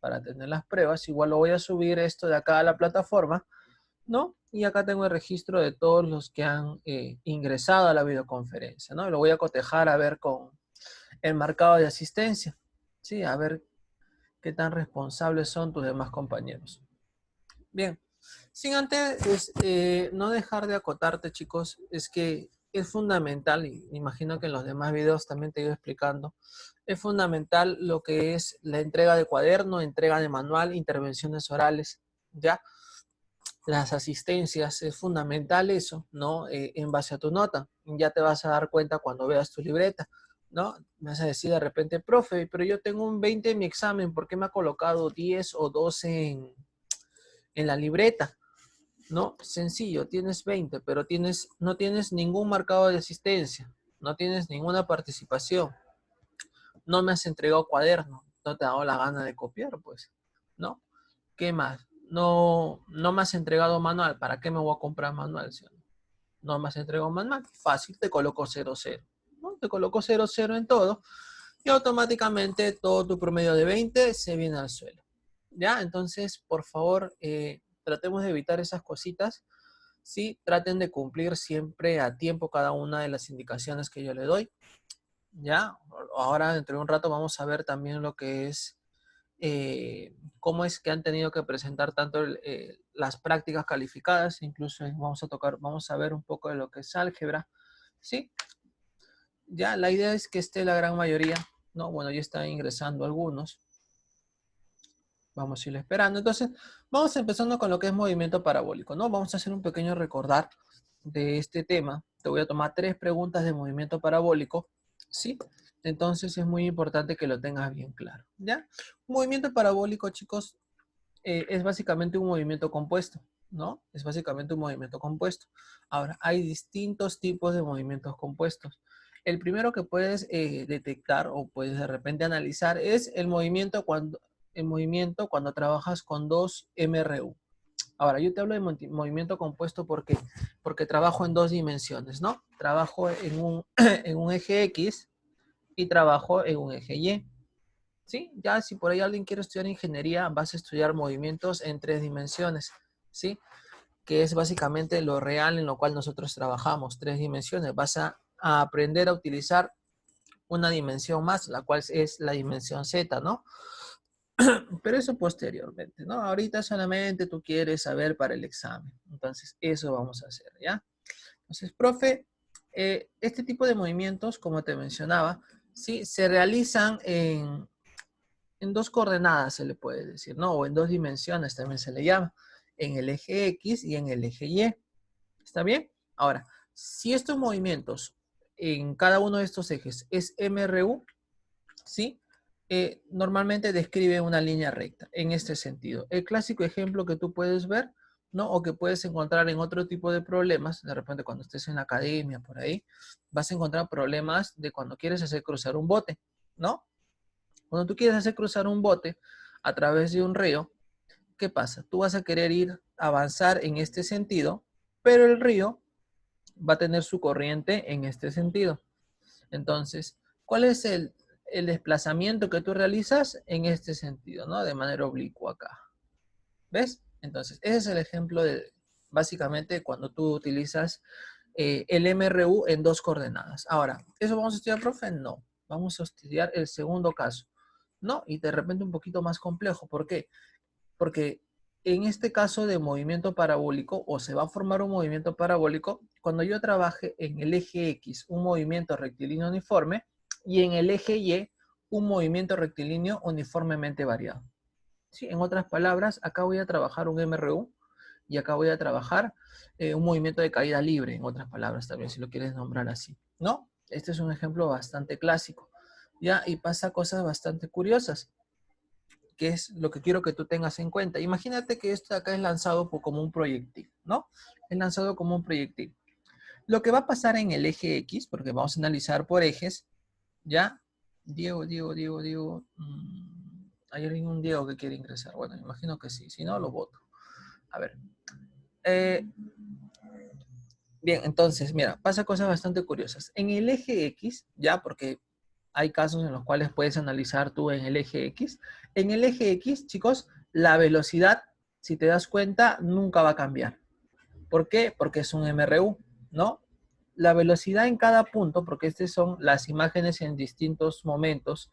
para tener las pruebas. Igual lo voy a subir esto de acá a la plataforma, ¿no? Y acá tengo el registro de todos los que han ingresado a la videoconferencia, ¿no? Lo voy a cotejar a ver con el marcado de asistencia, ¿sí? A ver qué tan responsables son tus demás compañeros. Bien, sin antes no dejar de acotarte, chicos, es que es fundamental, y me imagino que en los demás videos también te he ido explicando, es fundamental lo que es la entrega de cuaderno, entrega de manual, intervenciones orales, ¿ya? Las asistencias, es fundamental eso, ¿no? En base a tu nota, ya te vas a dar cuenta cuando veas tu libreta, ¿no? Me vas a decir de repente, profe, pero yo tengo un 20 en mi examen, ¿por qué me ha colocado 10 o 12 en la libreta? ¿No? Sencillo, tienes 20, pero no tienes ningún marcado de asistencia, no tienes ninguna participación, no me has entregado cuaderno, no te ha dado la gana de copiar, pues, ¿no? ¿Qué más? No me has entregado manual, ¿para qué me voy a comprar manual? ¿Sí? No me has entregado manual, fácil, te coloco 0,0, ¿no? Te coloco 0,0 en todo y automáticamente todo tu promedio de 20 se viene al suelo. ¿Ya? Entonces, por favor, tratemos de evitar esas cositas. Sí, traten de cumplir siempre a tiempo cada una de las indicaciones que yo le doy. ¿Ya? Ahora, dentro de un rato, vamos a ver también lo que es cómo es que han tenido que presentar tanto las prácticas calificadas. Incluso vamos a ver un poco de lo que es álgebra. ¿Sí? Ya, la idea es que esté la gran mayoría, ¿no? Bueno, ya están ingresando algunos. Vamos a ir esperando. Entonces, vamos empezando con lo que es movimiento parabólico, ¿no? Vamos a hacer un pequeño recordar de este tema. Te voy a tomar 3 preguntas de movimiento parabólico, ¿sí? Entonces, es muy importante que lo tengas bien claro, ¿ya? Un movimiento parabólico, chicos, es básicamente un movimiento compuesto, ¿no? Es básicamente un movimiento compuesto. Ahora, hay distintos tipos de movimientos compuestos. El primero que puedes detectar o puedes de repente analizar es el movimiento cuando trabajas con dos MRU. Ahora, yo te hablo de movimiento compuesto porque trabajo en 2 dimensiones, ¿no? Trabajo en un eje X y trabajo en un eje Y. ¿Sí? Ya si por ahí alguien quiere estudiar ingeniería, vas a estudiar movimientos en 3 dimensiones, ¿sí? Que es básicamente lo real en lo cual nosotros trabajamos, 3 dimensiones. Vas a aprender a utilizar una dimensión más, la cual es la dimensión Z, ¿no? Pero eso posteriormente, ¿no? Ahorita solamente tú quieres saber para el examen. Entonces, eso vamos a hacer, ¿ya? Entonces, profe, este tipo de movimientos, como te mencionaba, ¿sí? Se realizan en 2 coordenadas, se le puede decir, ¿no? O en 2 dimensiones también se le llama. En el eje X y en el eje Y. ¿Está bien? Ahora, si estos movimientos en cada uno de estos ejes es MRU, ¿sí? Normalmente describe una línea recta en este sentido. El clásico ejemplo que tú puedes ver, ¿no? O que puedes encontrar en otro tipo de problemas, de repente cuando estés en la academia, por ahí, vas a encontrar problemas de cuando quieres hacer cruzar un bote, ¿no? Cuando tú quieres hacer cruzar un bote a través de un río, ¿qué pasa? Tú vas a querer avanzar en este sentido, pero el río va a tener su corriente en este sentido. Entonces, ¿cuál es el desplazamiento que tú realizas en este sentido, ¿no? De manera oblicua acá. ¿Ves? Entonces, ese es el ejemplo de, básicamente, cuando tú utilizas el MRU en 2 coordenadas. Ahora, ¿eso vamos a estudiar, profe? No. Vamos a estudiar el segundo caso, ¿no? Y de repente un poquito más complejo. ¿Por qué? Porque en este caso de movimiento parabólico, o se va a formar un movimiento parabólico, cuando yo trabaje en el eje X un movimiento rectilíneo uniforme y en el eje Y un movimiento rectilíneo uniformemente variado. ¿Sí? En otras palabras, acá voy a trabajar un MRU y acá voy a trabajar un movimiento de caída libre, en otras palabras también, si lo quieres nombrar así, ¿no? Este es un ejemplo bastante clásico, ¿ya? Y pasa cosas bastante curiosas, que es lo que quiero que tú tengas en cuenta. Imagínate que esto de acá es lanzado como un proyectil, ¿no? Es lanzado como un proyectil. Lo que va a pasar en el eje X, porque vamos a analizar por ejes, ¿ya? Diego. ¿Hay algún Diego que quiere ingresar? Bueno, imagino que sí, si no, lo voto. A ver. Bien, entonces, mira, pasa cosas bastante curiosas. En el eje X, ¿ya? Porque hay casos en los cuales puedes analizar tú en el eje X. En el eje X, chicos, la velocidad, si te das cuenta, nunca va a cambiar. ¿Por qué? Porque es un MRU, ¿no? La velocidad en cada punto, porque estas son las imágenes en distintos momentos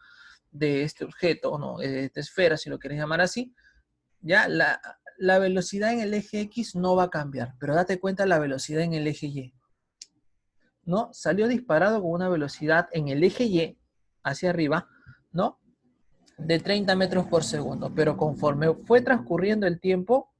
de este objeto, ¿no? De esta esfera, si lo quieres llamar así, ya la velocidad en el eje X no va a cambiar, pero date cuenta la velocidad en el eje Y, ¿no? Salió disparado con una velocidad en el eje Y, hacia arriba, ¿no? De 30 metros por segundo, pero conforme fue transcurriendo el tiempo,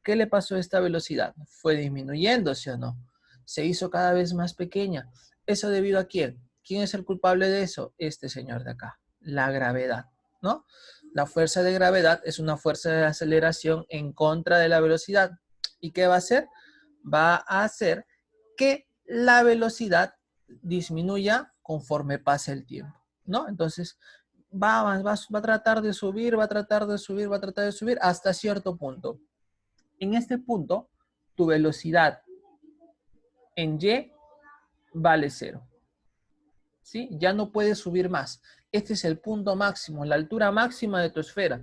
¿qué le pasó a esta velocidad? Fue disminuyendo, ¿sí o no? Se hizo cada vez más pequeña. ¿Eso debido a quién? ¿Quién es el culpable de eso? Este señor de acá, la gravedad, ¿no? La fuerza de gravedad es una fuerza de aceleración en contra de la velocidad. ¿Y qué va a hacer? Va a hacer que la velocidad disminuya conforme pase el tiempo, ¿no? Entonces, va a tratar de subir, va a tratar de subir, va a tratar de subir hasta cierto punto. En este punto, tu velocidad en Y vale 0. ¿Sí? Ya no puedes subir más. Este es el punto máximo, la altura máxima de tu esfera.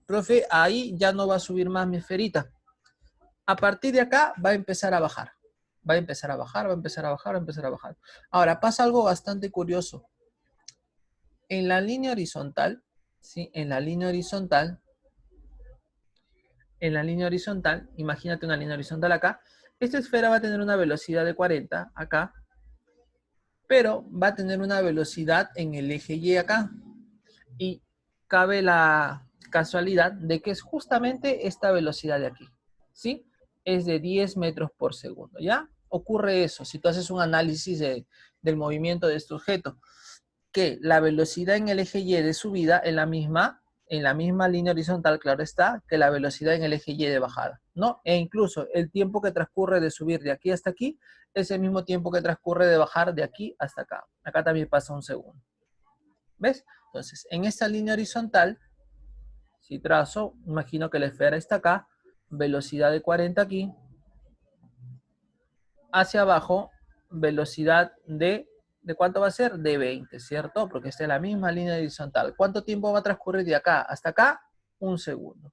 Profe, ahí ya no va a subir más mi esferita. A partir de acá va a empezar a bajar. Va a empezar a bajar, va a empezar a bajar, va a empezar a bajar. Ahora, pasa algo bastante curioso. En la línea horizontal, ¿sí? En la línea horizontal, imagínate una línea horizontal acá, esta esfera va a tener una velocidad de 40 acá, pero va a tener una velocidad en el eje Y acá. Y cabe la casualidad de que es justamente esta velocidad de aquí, ¿sí? Es de 10 metros por segundo, ¿ya? Ocurre eso, si tú haces un análisis del movimiento de este objeto, que la velocidad en el eje Y de subida es en la misma línea horizontal, claro está, que la velocidad en el eje Y de bajada, ¿no? E incluso el tiempo que transcurre de subir de aquí hasta aquí es el mismo tiempo que transcurre de bajar de aquí hasta acá. Acá también pasa un segundo. ¿Ves? Entonces, en esta línea horizontal, si trazo, imagino que la esfera está acá, velocidad de 40 aquí, hacia abajo, velocidad ¿de cuánto va a ser? De 20, ¿cierto? Porque está en la misma línea horizontal. ¿Cuánto tiempo va a transcurrir de acá hasta acá? Un segundo.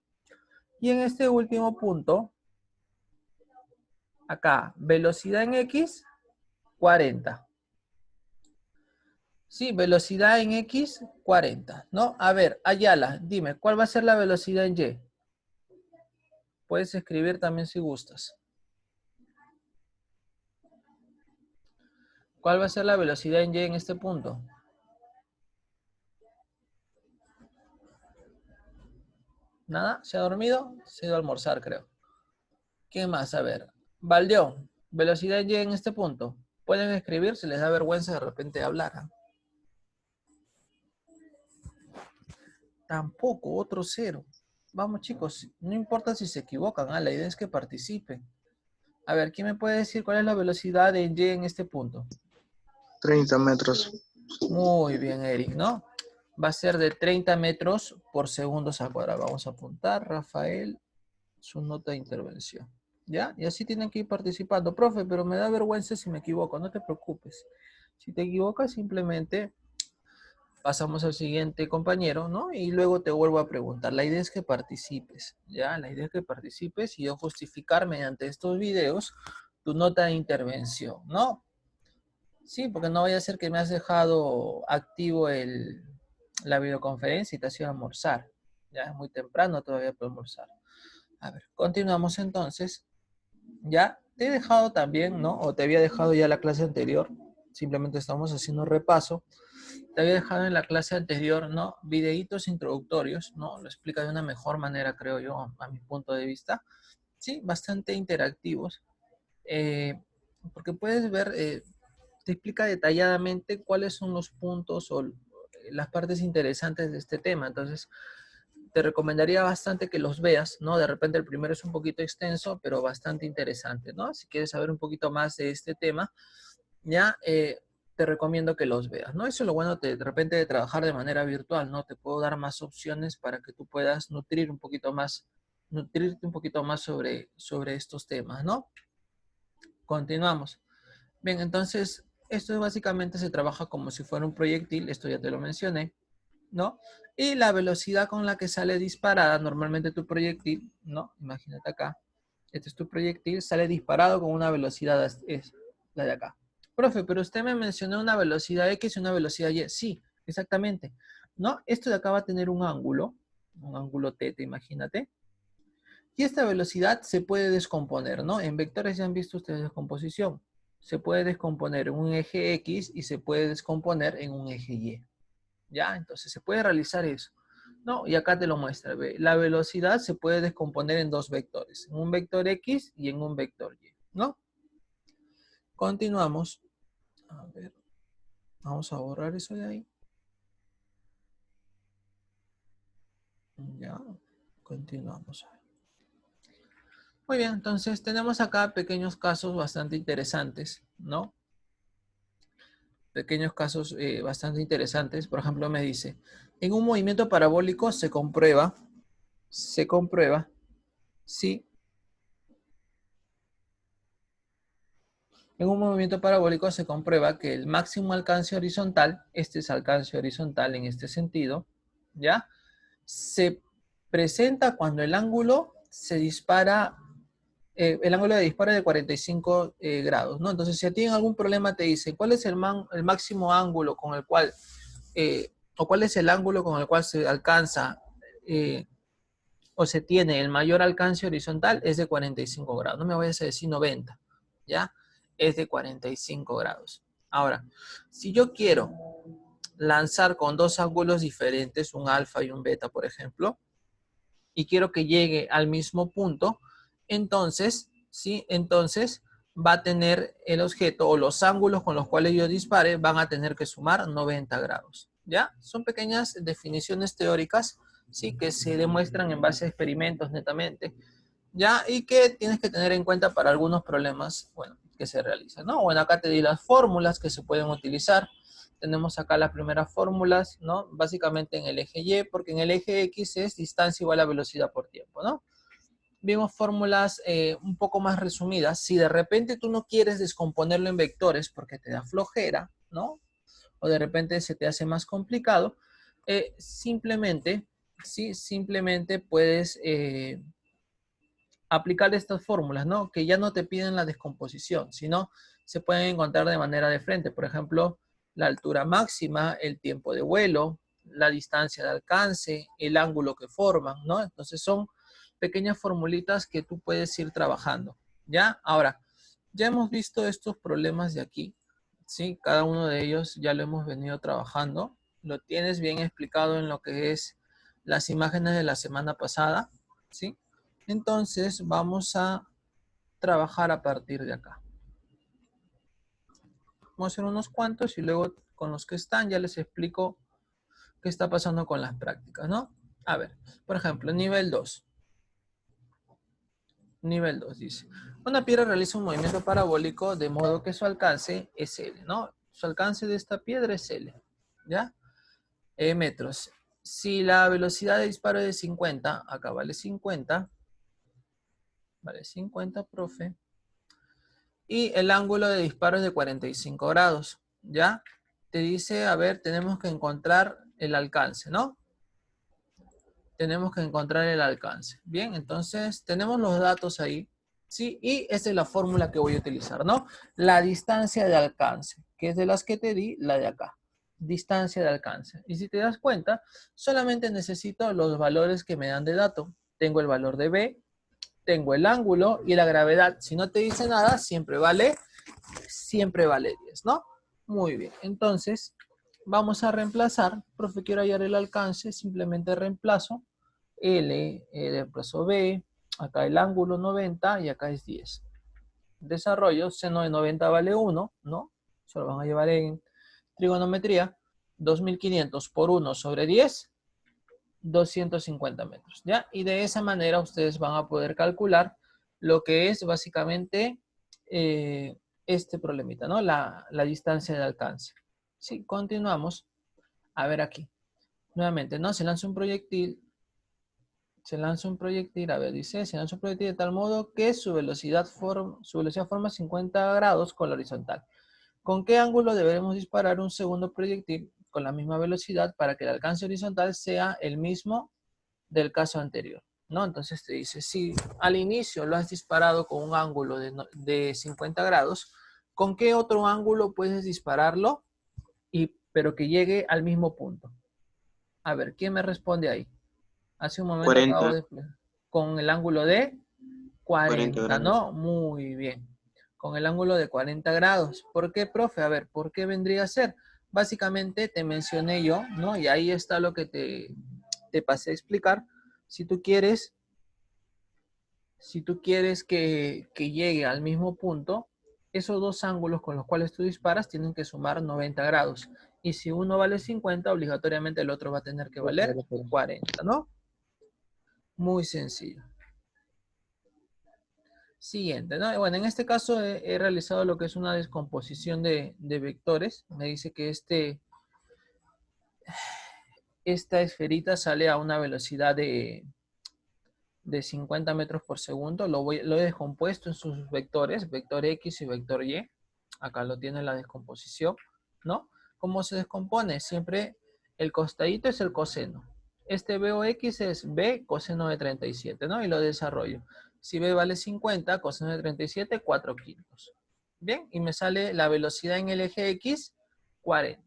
Y en este último punto, acá, velocidad en X, 40. Sí, velocidad en X, 40, ¿no? A ver, Ayala, dime, ¿cuál va a ser la velocidad en Y? Puedes escribir también si gustas. ¿Cuál va a ser la velocidad en Y en este punto? ¿Nada? ¿Se ha dormido? Se ha ido a almorzar, creo. ¿Quién más? A ver. Valdeón, velocidad en Y en este punto. Pueden escribir si les da vergüenza de repente hablar. ¿Ah? Tampoco, otro 0. Vamos chicos, no importa si se equivocan, la idea es que participen. A ver, ¿quién me puede decir cuál es la velocidad de Y en este punto? 30 metros. Muy bien, Eric, ¿no? Va a ser de 30 metros por segundos al cuadrado. Vamos a apuntar, Rafael, su nota de intervención. ¿Ya? Y así tienen que ir participando. Profe, pero me da vergüenza si me equivoco, no te preocupes. Si te equivocas, simplemente pasamos al siguiente compañero, ¿no? Y luego te vuelvo a preguntar. La idea es que participes, ¿ya? La idea es que participes y yo justificar mediante estos videos tu nota de intervención, ¿no? Sí, porque no vaya a ser que me has dejado activo la videoconferencia y te has ido a almorzar. Ya es muy temprano todavía para almorzar. A ver, continuamos entonces. Ya te he dejado también, ¿no? O te había dejado ya la clase anterior. Simplemente estamos haciendo un repaso. Te había dejado en la clase anterior, ¿no? Videitos introductorios, ¿no? Lo explica de una mejor manera, creo yo, a mi punto de vista. Sí, bastante interactivos. Porque puedes ver, te explica detalladamente cuáles son los puntos o las partes interesantes de este tema. Entonces, te recomendaría bastante que los veas, ¿no? De repente el primero es un poquito extenso, pero bastante interesante, ¿no? Si quieres saber un poquito más de este tema, ya te recomiendo que los veas, ¿no? Eso es lo bueno de repente de trabajar de manera virtual, ¿no? Te puedo dar más opciones para que tú puedas nutrirte un poquito más sobre estos temas, ¿no? Continuamos. Bien, entonces, Esto básicamente se trabaja como si fuera un proyectil, esto ya te lo mencioné, ¿no? Y la velocidad con la que sale disparada, normalmente tu proyectil, ¿no? Imagínate acá, este es tu proyectil, sale disparado con una velocidad, es la de acá. Profe, pero usted me mencionó una velocidad X y una velocidad Y. Sí, exactamente, ¿no? Esto de acá va a tener un ángulo θ, imagínate. Y esta velocidad se puede descomponer, ¿no? En vectores ya han visto ustedes descomposición. Se puede descomponer en un eje X y se puede descomponer en un eje Y. ¿Ya? Entonces se puede realizar eso. ¿No? Y acá te lo muestra. ¿Ve? La velocidad se puede descomponer en dos vectores. En un vector X y en un vector Y. ¿No? Continuamos. A ver. Vamos a borrar eso de ahí. Ya. Continuamos. Muy bien, entonces tenemos acá pequeños casos bastante interesantes, ¿no? Pequeños casos bastante interesantes. Por ejemplo, me dice, en un movimiento parabólico se comprueba si en un movimiento parabólico se comprueba que el máximo alcance horizontal, este es alcance horizontal en este sentido, ¿ya? Se presenta cuando el ángulo se dispara, el ángulo de disparo es de 45 grados, ¿no? Entonces, si tienen algún problema, te dice, ¿cuál es el máximo ángulo con el cual, o cuál es el ángulo con el cual se alcanza o se tiene el mayor alcance horizontal? Es de 45 grados. No me vayas a decir 90, ¿ya? Es de 45 grados. Ahora, si yo quiero lanzar con dos ángulos diferentes, un alfa y un beta, por ejemplo, y quiero que llegue al mismo punto, entonces, ¿sí? Entonces va a tener el objeto o los ángulos con los cuales yo dispare van a tener que sumar 90 grados. ¿Ya? Son pequeñas definiciones teóricas, ¿sí? Que se demuestran en base a experimentos netamente, ¿ya? Y que tienes que tener en cuenta para algunos problemas, bueno, que se realizan, ¿no? Bueno, acá te di las fórmulas que se pueden utilizar. Tenemos acá las primeras fórmulas, ¿no? Básicamente en el eje Y, porque en el eje X es distancia igual a velocidad por tiempo, ¿no? Vimos fórmulas un poco más resumidas. Si de repente tú no quieres descomponerlo en vectores porque te da flojera, ¿no? O de repente se te hace más complicado, simplemente, ¿sí? Simplemente puedes aplicar estas fórmulas, ¿no? Que ya no te piden la descomposición, sino se pueden encontrar de manera de frente. Por ejemplo, la altura máxima, el tiempo de vuelo, la distancia de alcance, el ángulo que forman, ¿no? Entonces son pequeñas formulitas que tú puedes ir trabajando, ¿ya? Ahora, ya hemos visto estos problemas de aquí, ¿sí? Cada uno de ellos ya lo hemos venido trabajando. Lo tienes bien explicado en lo que es las imágenes de la semana pasada, ¿sí? Entonces vamos a trabajar a partir de acá. Vamos a hacer unos cuantos y luego con los que están ya les explico qué está pasando con las prácticas, ¿no? A ver, por ejemplo, nivel 2. Nivel 2 dice, una piedra realiza un movimiento parabólico de modo que su alcance es L, ¿no? Su alcance de esta piedra es L, ¿ya? Metros. Si la velocidad de disparo es de 50, acá vale 50, profe. Y el ángulo de disparo es de 45 grados, ¿ya? Te dice, a ver, tenemos que encontrar el alcance, ¿no? Tenemos que encontrar el alcance. Bien, entonces tenemos los datos ahí, ¿sí? Y esa es la fórmula que voy a utilizar, ¿no? La distancia de alcance, que es de las que te di, la de acá. Distancia de alcance. Y si te das cuenta, solamente necesito los valores que me dan de dato. Tengo el valor de B, tengo el ángulo y la gravedad. Si no te dice nada, siempre vale 10, ¿no? Muy bien, entonces vamos a reemplazar, profe, quiero hallar el alcance, simplemente reemplazo L, reemplazo B, acá el ángulo 90 y acá es 10. Desarrollo, seno de 90 vale 1, ¿no? Se lo van a llevar en trigonometría, 2500 por 1 sobre 10, 250 metros, ¿ya? Y de esa manera ustedes van a poder calcular lo que es básicamente este problemita, ¿no? La distancia de alcance. Sí, continuamos. A ver aquí. Nuevamente, ¿no? Se lanza un proyectil. A ver, dice, se lanza un proyectil de tal modo que su velocidad forma 50 grados con la horizontal. ¿Con qué ángulo deberemos disparar un segundo proyectil con la misma velocidad para que el alcance horizontal sea el mismo del caso anterior? ¿No? Entonces te dice, si al inicio lo has disparado con un ángulo de 50 grados, ¿con qué otro ángulo puedes dispararlo pero que llegue al mismo punto? A ver, ¿quién me responde ahí? Hace un momento acabo 40, de... Con el ángulo de 40 40, grados. ¿no? Muy bien. Con el ángulo de 40 grados. ¿Por qué, profe? A ver, ¿por qué vendría a ser? Básicamente te mencioné yo, ¿no? Y ahí está lo que te pasé a explicar. Si tú quieres, que llegue al mismo punto, esos dos ángulos con los cuales tú disparas tienen que sumar 90 grados. Y si uno vale 50, obligatoriamente el otro va a tener que valer 40, ¿no? Muy sencillo. Siguiente, ¿no? Bueno, en este caso he realizado lo que es una descomposición de vectores. Me dice que esta esferita sale a una velocidad de 50 metros por segundo. Lo he descompuesto en sus vectores, vector X y vector Y. Acá lo tiene la descomposición, ¿no? ¿Cómo se descompone? Siempre el costadito es el coseno. Este BOX es B coseno de 37, ¿no? Y lo desarrollo. Si B vale 50, coseno de 37, 4 quintos. Bien, y me sale la velocidad en el eje X, 40.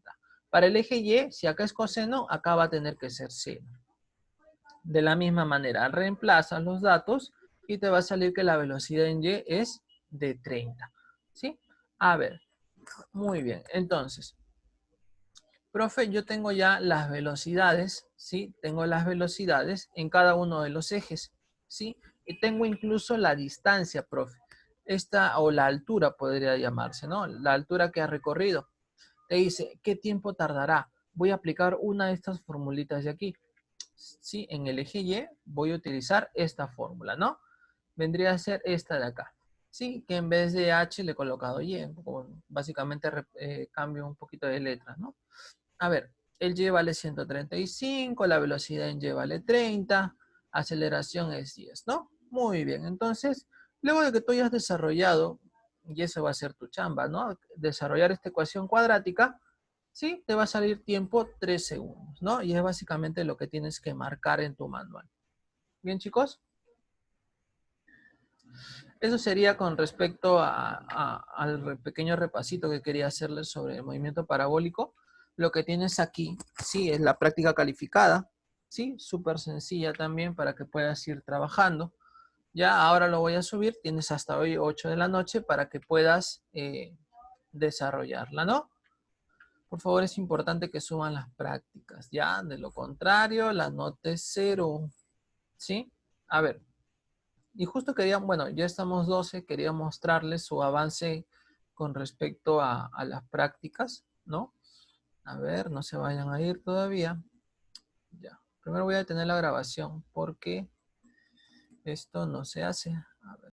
Para el eje Y, si acá es coseno, acá va a tener que ser 0. De la misma manera, reemplazas los datos y te va a salir que la velocidad en Y es de 30. ¿Sí? A ver, muy bien. Entonces, profe, yo tengo ya las velocidades, ¿sí? Tengo las velocidades en cada uno de los ejes, ¿sí? Y tengo incluso la distancia, profe. Esta, o la altura podría llamarse, ¿no? La altura que ha recorrido. Te dice, ¿qué tiempo tardará? Voy a aplicar una de estas formulitas de aquí. ¿Sí? En el eje Y voy a utilizar esta fórmula, ¿no? Vendría a ser esta de acá. Sí, que en vez de H le he colocado Y. Básicamente cambio un poquito de letras, ¿no? A ver, el Y vale 135, la velocidad en Y vale 30, aceleración es 10, ¿no? Muy bien, entonces, luego de que tú hayas desarrollado, y eso va a ser tu chamba, ¿no? Desarrollar esta ecuación cuadrática, ¿sí? Te va a salir tiempo 3 segundos, ¿no? Y es básicamente lo que tienes que marcar en tu manual. Bien, chicos. Eso sería con respecto al pequeño repasito que quería hacerles sobre el movimiento parabólico. Lo que tienes aquí, sí, es la práctica calificada, sí, súper sencilla también para que puedas ir trabajando. Ya ahora lo voy a subir, tienes hasta hoy 8 de la noche para que puedas desarrollarla, ¿no? Por favor, es importante que suban las prácticas, ¿ya? De lo contrario, la nota es 0, ¿sí? A ver, y justo quería, bueno, ya estamos 12, quería mostrarles su avance con respecto a las prácticas, ¿no? A ver, no se vayan a ir todavía. Ya. Primero voy a detener la grabación porque esto no se hace. A ver.